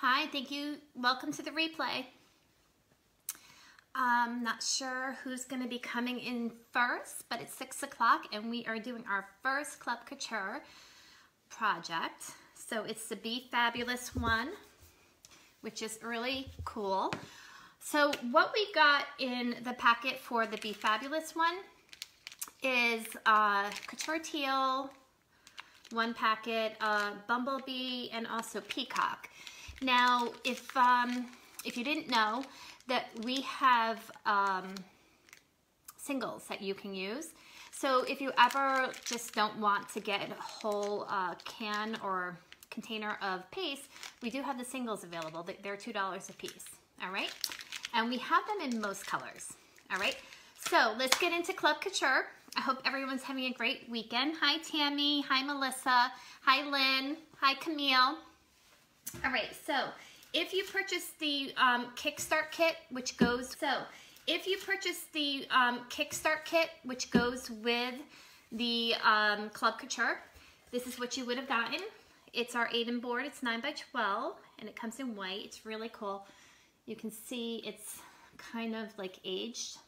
Hi, thank you. Welcome to the replay. Not sure who's going to be coming in first, but it's 6 o'clock and we are doing our first Club Couture project. So it's the Be Fabulous one, which is really cool. So what we got in the packet for the Be Fabulous one is Couture Teal, one packet, Bumblebee, and also Peacock. Now, if you didn't know, that we have singles that you can use. So if you ever just don't want to get a whole can or container of paste, we do have the singles available. They're $2 a piece, all right? And we have them in most colors, all right? So let's get into Club Couture. I hope everyone's having a great weekend. Hi, Tammy. Hi, Melissa. Hi, Lynn. Hi, Camille. All right, so if you purchase the Kickstart kit, which goes with the Club Couture, this is what you would have gotten. It's our 8-in board. It's 9 by 12, and it comes in white. It's really cool. You can see it's kind of like aged,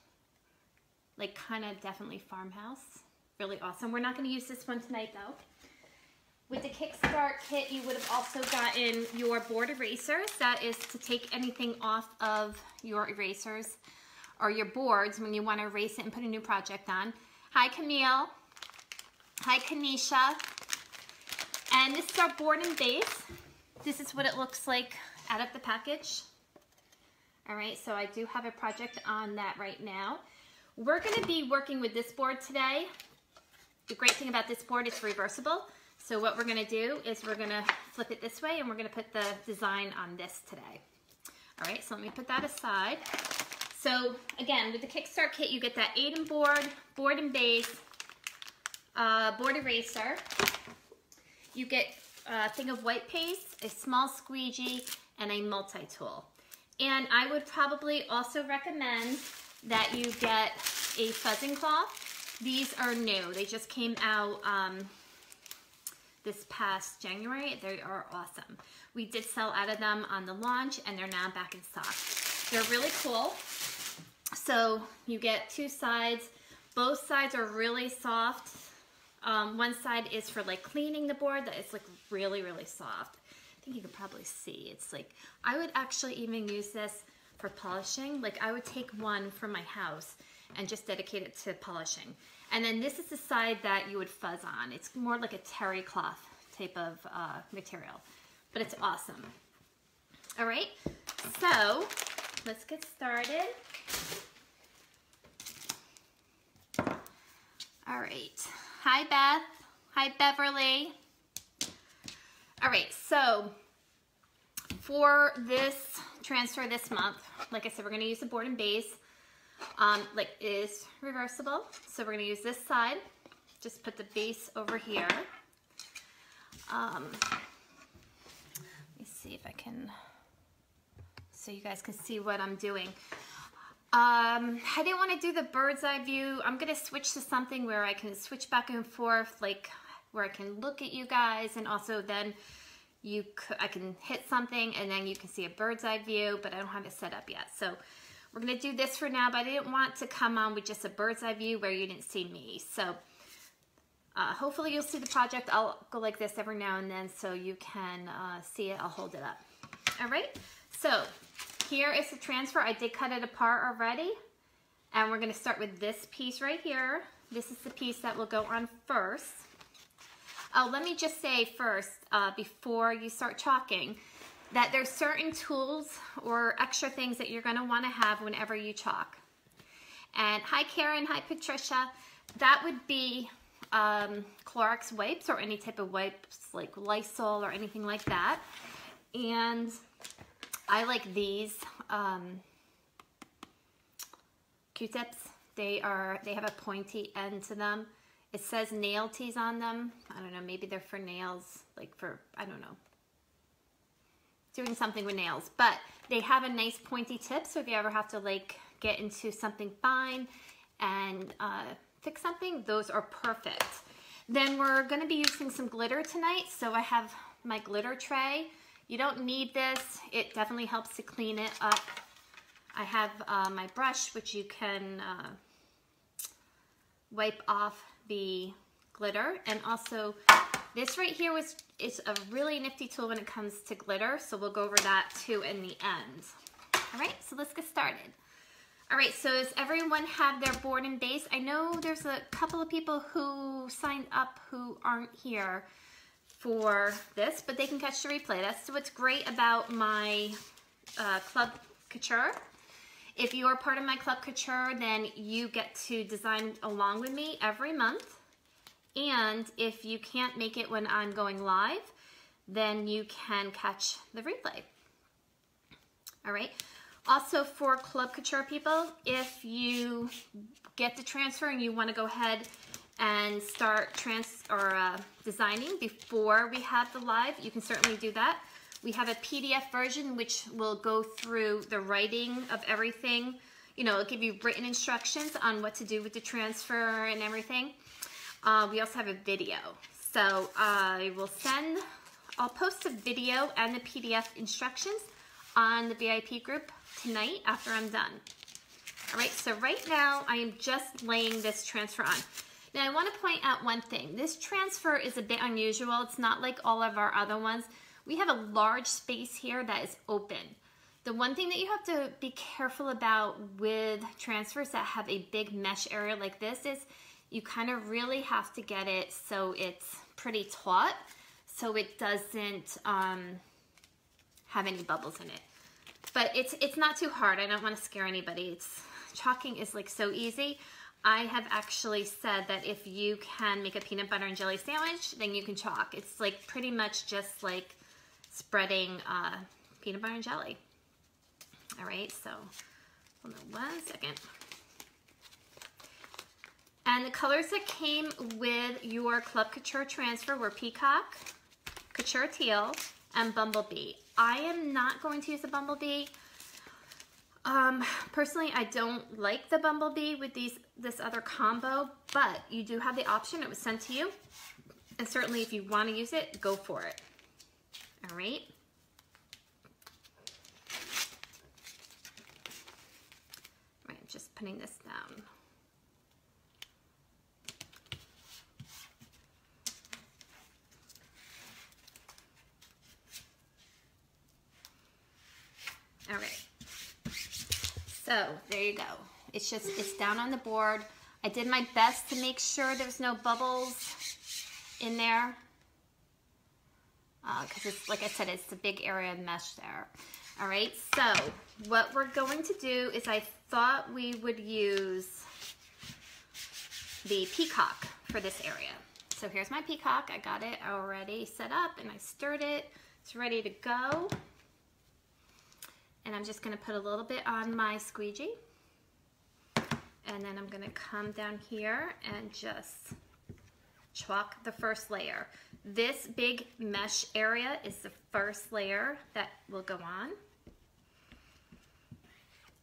like kind of definitely farmhouse. Really awesome. We're not going to use this one tonight though. With the Kickstart kit, you would have also gotten your board erasers. That is to take anything off of your erasers or your boards when you want to erase it and put a new project on. Hi, Camille. Hi, Kanisha. And this is our board and base. This is what it looks like out of the package. All right, so I do have a project on that right now. We're going to be working with this board today. The great thing about this board, it's reversible. So what we're going to do is we're going to flip it this way and we're going to put the design on this today. All right, so let me put that aside. So again, with the Kickstart kit, you get that 8-in board, board and base, board eraser. You get a thing of white paste, a small squeegee, and a multi-tool. And I would probably also recommend that you get a fuzzing cloth. These are new. They just came out this past January. They are awesome. We did sell out of them on the launch and they're now back in stock. They're really cool. So you get two sides. Both sides are really soft. One side is for like cleaning the board. That is like really, really soft. I think you can probably see. It's like, I would actually even use this for polishing. Like I would take one from my house and just dedicate it to polishing. And then this is the side that you would fuzz on. It's more like a terry cloth type of material, but it's awesome. All right, so let's get started. All right, hi Beth, hi Beverly. All right, so for this transfer this month, like I said, we're gonna use the board and base. Like it is reversible, so we're going to use this side. Just put the base over here. Let me see if I can, so you guys can see what I'm doing. I didn't want to do the bird's eye view. I'm going to switch to something where I can switch back and forth, like where I can look at you guys, and also then I can hit something and then you can see a bird's eye view, but I don't have it set up yet. So we're going to do this for now, but I didn't want to come on with just a bird's eye view where you didn't see me. So hopefully you'll see the project. I'll go like this every now and then so you can see it. I'll hold it up. All right. So here is the transfer. I did cut it apart already. And we're going to start with this piece right here. This is the piece that will go on first. Oh, let me just say first, before you start chalking, that there's certain tools or extra things that you're going to want to have whenever you chalk. And hi Karen, hi Patricia. That would be Clorox wipes or any type of wipes like Lysol or anything like that. And I like these Q-tips. They have a pointy end to them. It says nail teas on them. I don't know, maybe they're for nails, like for, I don't know, doing something with nails, but they have a nice pointy tip, so if you ever have to like get into something fine and fix something, those are perfect. Then we're going to be using some glitter tonight, so I have my glitter tray. You don't need this. It definitely helps to clean it up. I have my brush, which you can wipe off the glitter. And also this right here is a really nifty tool when it comes to glitter. So we'll go over that too in the end. All right, so let's get started. All right, so does everyone have their board and base? I know there's a couple of people who signed up who aren't here for this, but they can catch the replay. That's what's great about my Club Couture. If you're part of my Club Couture, then you get to design along with me every month. And if you can't make it when I'm going live, then you can catch the replay. All right. Also for Club Couture people, if you get the transfer and you want to go ahead and start designing before we have the live, you can certainly do that. We have a PDF version which will go through the writing of everything. You know, it'll give you written instructions on what to do with the transfer and everything. We also have a video. So I'll post a video and the PDF instructions on the VIP group tonight after I'm done. All right, so right now I am just laying this transfer on. Now I want to point out one thing. This transfer is a bit unusual. It's not like all of our other ones. We have a large space here that is open. The one thing that you have to be careful about with transfers that have a big mesh area like this is you kind of really have to get it so it's pretty taut, so it doesn't have any bubbles in it. But it's not too hard. I don't want to scare anybody. Chalking is like so easy. I have actually said that if you can make a peanut butter and jelly sandwich, then you can chalk. It's like pretty much just like spreading peanut butter and jelly. All right, so hold on 1 second. And the colors that came with your Club Couture transfer were Peacock, Couture Teal, and Bumblebee. I am not going to use the Bumblebee. Personally, I don't like the Bumblebee with this other combo, but you do have the option. It was sent to you. And certainly if you want to use it, go for it. All right. All right, I'm just putting this down. All right, so there you go. It's down on the board. I did my best to make sure there's no bubbles in there. Because it's, like I said, it's a big area of mesh there. All right, so what we're going to do is I thought we would use the Peacock for this area. So here's my Peacock. I got it already set up and I stirred it. It's ready to go. And I'm just going to put a little bit on my squeegee. And then I'm going to come down here and just chalk the first layer. This big mesh area is the first layer that will go on.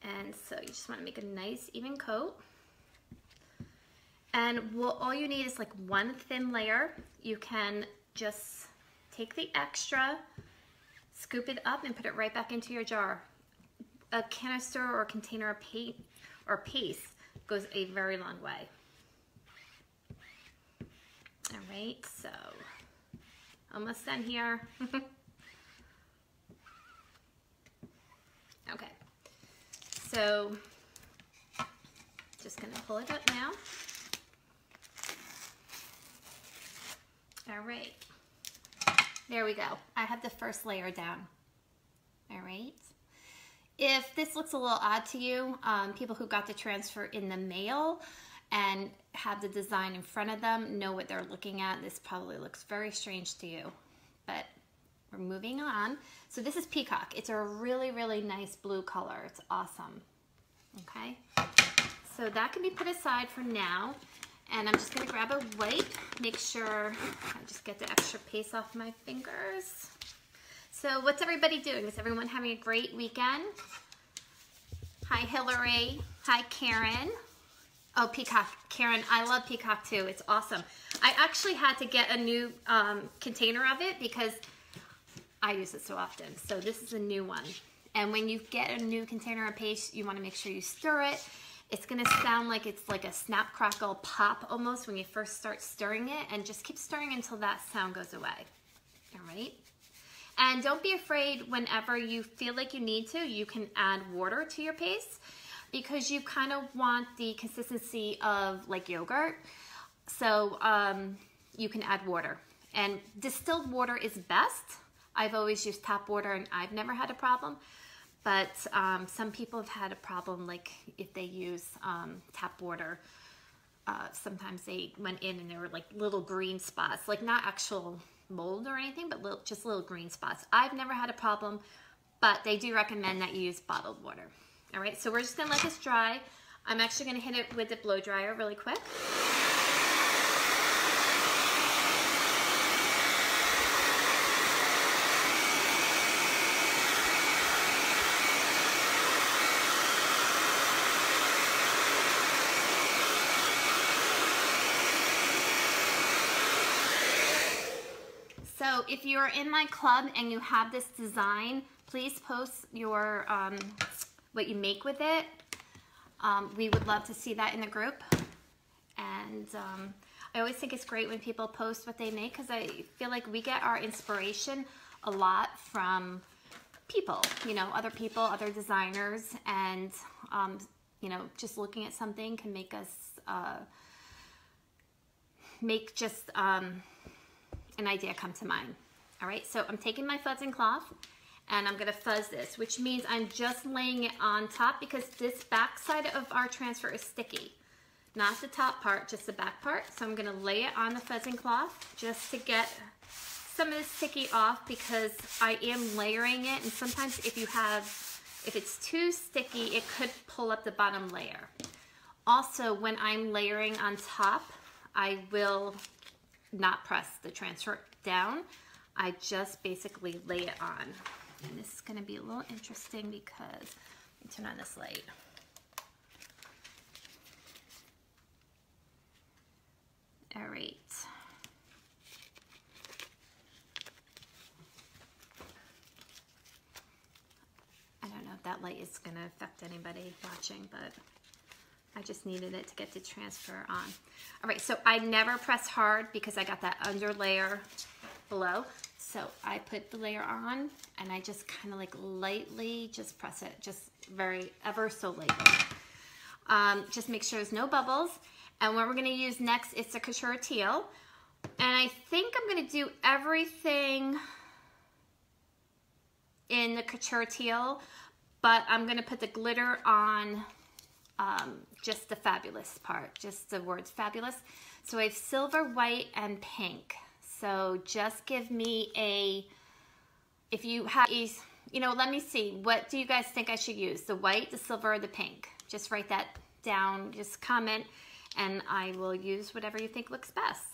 And so you just want to make a nice even coat. And all you need is like one thin layer. You can just take the extra, scoop it up and put it right back into your jar. A canister or container of paint or paste goes a very long way. All right, so almost done here. Okay, so just gonna pull it up now. All right, there we go. I have the first layer down. All right. If this looks a little odd to you, people who got the transfer in the mail and have the design in front of them know what they're looking at. This probably looks very strange to you, but we're moving on. So this is Peacock. It's a really, really nice blue color. It's awesome. Okay, so that can be put aside for now. And I'm just gonna grab a wipe, make sure I just get the extra paste off my fingers. So what's everybody doing? Is everyone having a great weekend? Hi, Hillary. Hi, Karen. Oh, Peacock. Karen, I love Peacock too. It's awesome. I actually had to get a new container of it because I use it so often. So this is a new one. And when you get a new container of paste, you want to make sure you stir it. It's going to sound like it's like a snap, crackle, pop almost when you first start stirring it, and just keep stirring until that sound goes away. All right. And don't be afraid whenever you feel like you need to, you can add water to your paste because you kind of want the consistency of like yogurt. So you can add water. And distilled water is best. I've always used tap water and I've never had a problem. But some people have had a problem, like if they use tap water, sometimes they went in and there were like little green spots, like not actual mold or anything, but just little green spots. I've never had a problem, but they do recommend that you use bottled water. All right, so we're just gonna let this dry. I'm actually gonna hit it with the blow dryer really quick. So if you're in my club and you have this design, please post your what you make with it. We would love to see that in the group. And I always think it's great when people post what they make because I feel like we get our inspiration a lot from people, you know, other people, other designers, and you know, just looking at something can make us make just an idea come to mind. All right, so I'm taking my fuzzing cloth and I'm gonna fuzz this, which means I'm just laying it on top because this back side of our transfer is sticky. Not the top part, just the back part. So I'm gonna lay it on the fuzzing cloth just to get some of the sticky off because I am layering it, and sometimes if it's too sticky, it could pull up the bottom layer. Also, when I'm layering on top, I will not press the transfer down. I just basically lay it on. And this is gonna be a little interesting because, let me turn on this light. All right. I don't know if that light is gonna affect anybody watching, but I just needed it to get the transfer on. All right, so I never press hard because I got that under layer below. So I put the layer on and I just kind of like lightly just press it, just ever so lightly. Just make sure there's no bubbles. And what we're gonna use next is the Couture Teal. And I think I'm gonna do everything in the Couture Teal, but I'm gonna put the glitter on just the fabulous part, just the words fabulous. So I have silver, white, and pink. So just give me if you have a, you know, let me see, what do you guys think I should use? The white, the silver, or the pink? Just write that down, just comment, and I will use whatever you think looks best.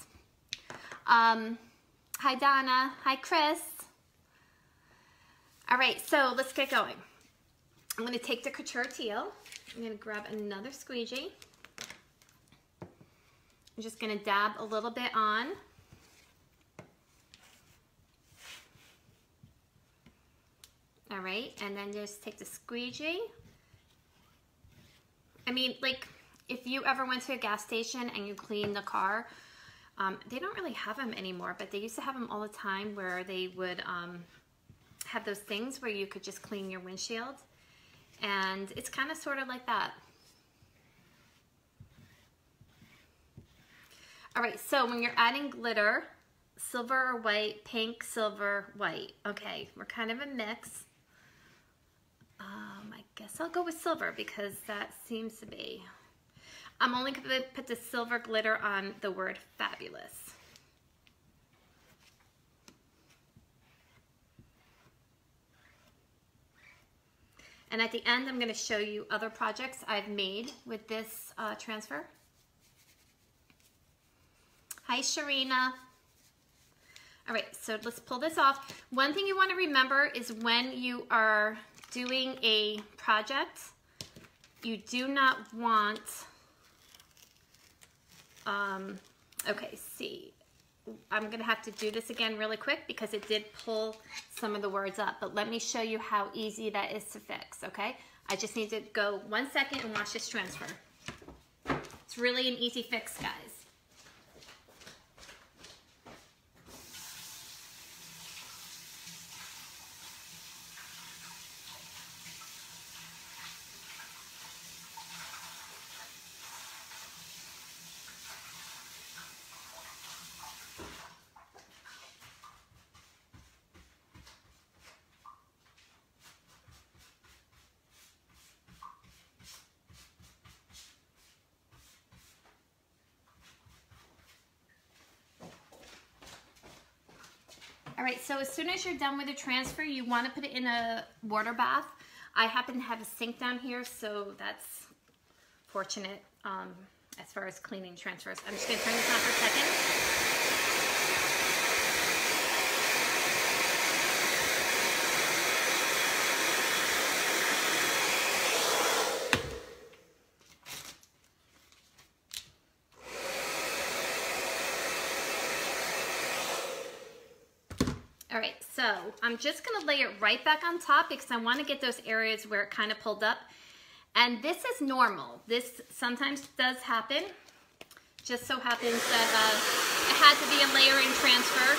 Hi Donna, hi Chris. All right, so let's get going. I'm gonna take the Couture Teal. I'm gonna grab another squeegee. I'm just gonna dab a little bit on. All right, and then just take the squeegee. I mean, like, if you ever went to a gas station and you cleaned the car, they don't really have them anymore, but they used to have them all the time where they would have those things where you could just clean your windshield. And it's kind of sort of like that. All right, so when you're adding glitter, silver or white, pink, silver, white. Okay, we're kind of a mix. I guess I'll go with silver because that seems to be. I'm only going to put the silver glitter on the word fabulous. And at the end, I'm going to show you other projects I've made with this transfer. Hi, Sharina. All right, so let's pull this off. One thing you want to remember is when you are doing a project, you do not want, okay, see, I'm gonna have to do this again really quick because it did pull some of the words up, but let me show you how easy that is to fix, okay? I just need to go 1 second and watch this transfer. It's really an easy fix, guys. All right, so as soon as you're done with the transfer, you want to put it in a water bath. I happen to have a sink down here, so that's fortunate as far as cleaning transfers. I'm just going to turn this on for a second. All right, so I'm just gonna lay it right back on top because I wanna get those areas where it kind of pulled up. And this is normal. This sometimes does happen. Just so happens that it had to be a layering transfer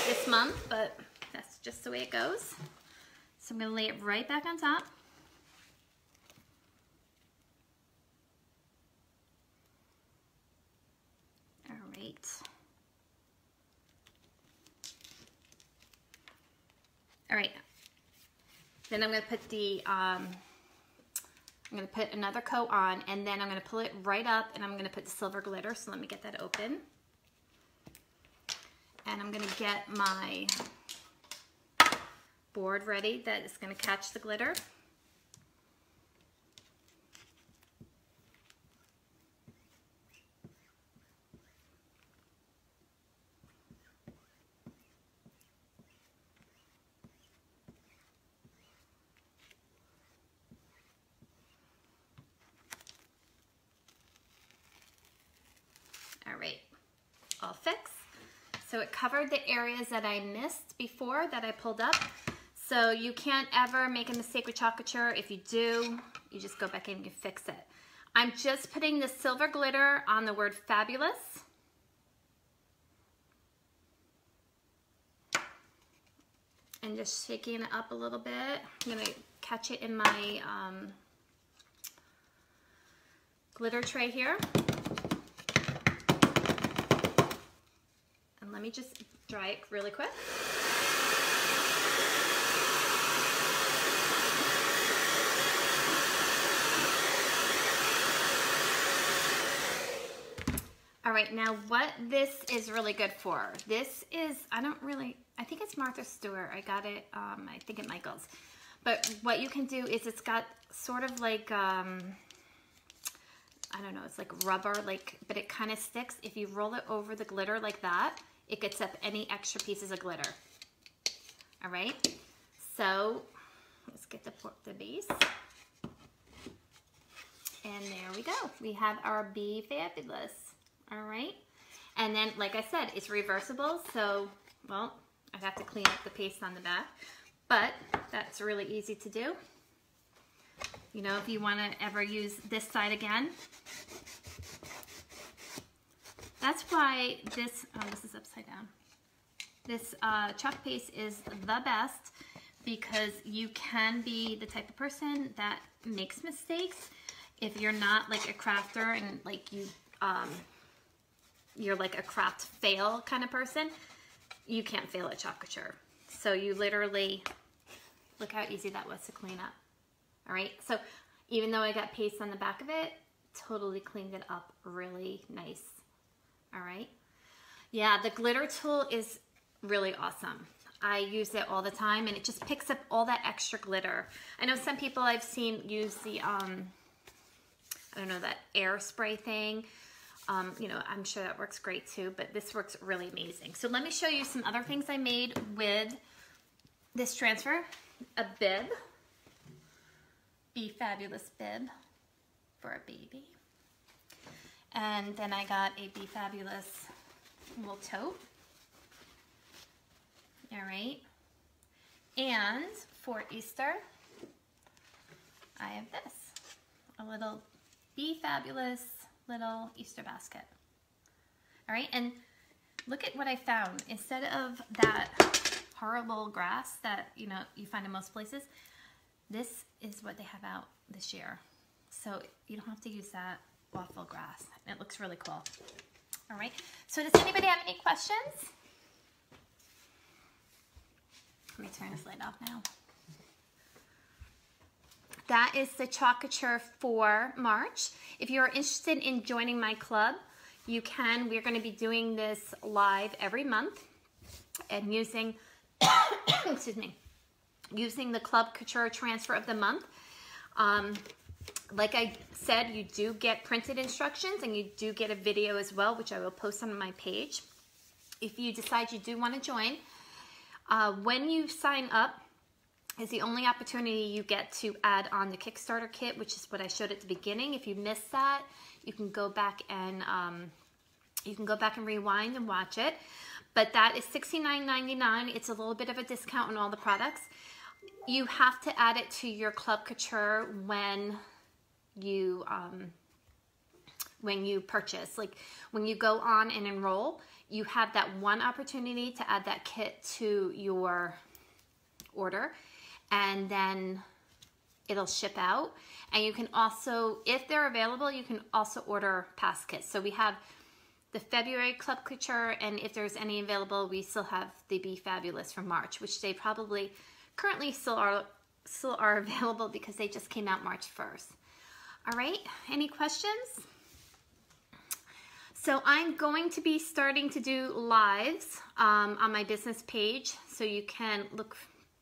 this month, but that's just the way it goes. So I'm gonna lay it right back on top. All right. All right, then I'm gonna put the, I'm gonna put another coat on, and then I'm gonna pull it right up, and I'm gonna put the silver glitter, so let me get that open. And I'm gonna get my board ready that is gonna catch the glitter. All right, all fixed. So it covered the areas that I missed before that I pulled up. So you can't ever make a mistake with chalk couture. If you do, you just go back in and you fix it. I'm just putting the silver glitter on the word fabulous. And just shaking it up a little bit. I'm gonna catch it in my glitter tray here. And let me just dry it really quick. All right, now what this is really good for, this is, I think it's Martha Stewart. I got it, I think at Michael's. But what you can do is it's got sort of like, I don't know, it's like rubber, but it kind of sticks. If you roll it over the glitter like that, it gets up any extra pieces of glitter. All right, so let's get the base. And there we go. We have our Be Fabulous. All right, and then like I said, it's reversible, so, well, I'd have to clean up the paste on the back, but that's really easy to do. You know, if you want to ever use this side again. That's why this, oh, this is upside down. This chalk paste is the best because you can be the type of person that makes mistakes. If you're not like a crafter and like you're like a craft fail kind of person, you can't fail at chalk couture. So you literally, look how easy that was to clean up. All right, so even though I got paste on the back of it, totally cleaned it up really nice. All right, yeah, the glitter tool is really awesome. I use it all the time and it just picks up all that extra glitter. I know some people I've seen use the, I don't know, that air spray thing. You know, I'm sure that works great too, but this works really amazing. So let me show you some other things I made with this transfer. A bib, Be Fabulous bib for a baby. And then I got a Be Fabulous little tote. All right. And for Easter, I have this, a little Be Fabulous little Easter basket. All right, and look at what I found. Instead of that horrible grass that you find in most places, this is what they have out this year. So you don't have to use that awful grass. It looks really cool. All right, so does anybody have any questions? Let me turn this light off now. That is the Chalk Couture for March. If you're interested in joining my club, you can. We're going to be doing this live every month and using, excuse me, using the Club Couture transfer of the month. Like I said, you do get printed instructions and you do get a video as well, which I will post on my page. If you decide you do want to join, when you sign up, is the only opportunity you get to add on the Kickstarter kit, which is what I showed at the beginning. If you missed that, you can go back and rewind and watch it. But that is $69.99. It's a little bit of a discount on all the products. You have to add it to your Club Couture when you purchase. Like when you go on and enroll, you have that one opportunity to add that kit to your order, and then it'll ship out. And you can also, if they're available, you can also order past kits. So we have the February Club Couture, and if there's any available, we still have the Be Fabulous for March, which they probably currently still are available because they just came out March 1st. All right, any questions? So I'm going to be starting to do lives on my business page, so you can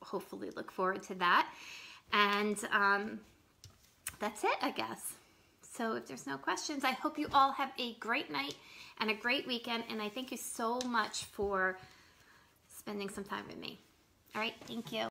hopefully look forward to that. And that's it, I guess. So if there's no questions, I hope you all have a great night and a great weekend, and I thank you so much for spending some time with me. All right, thank you.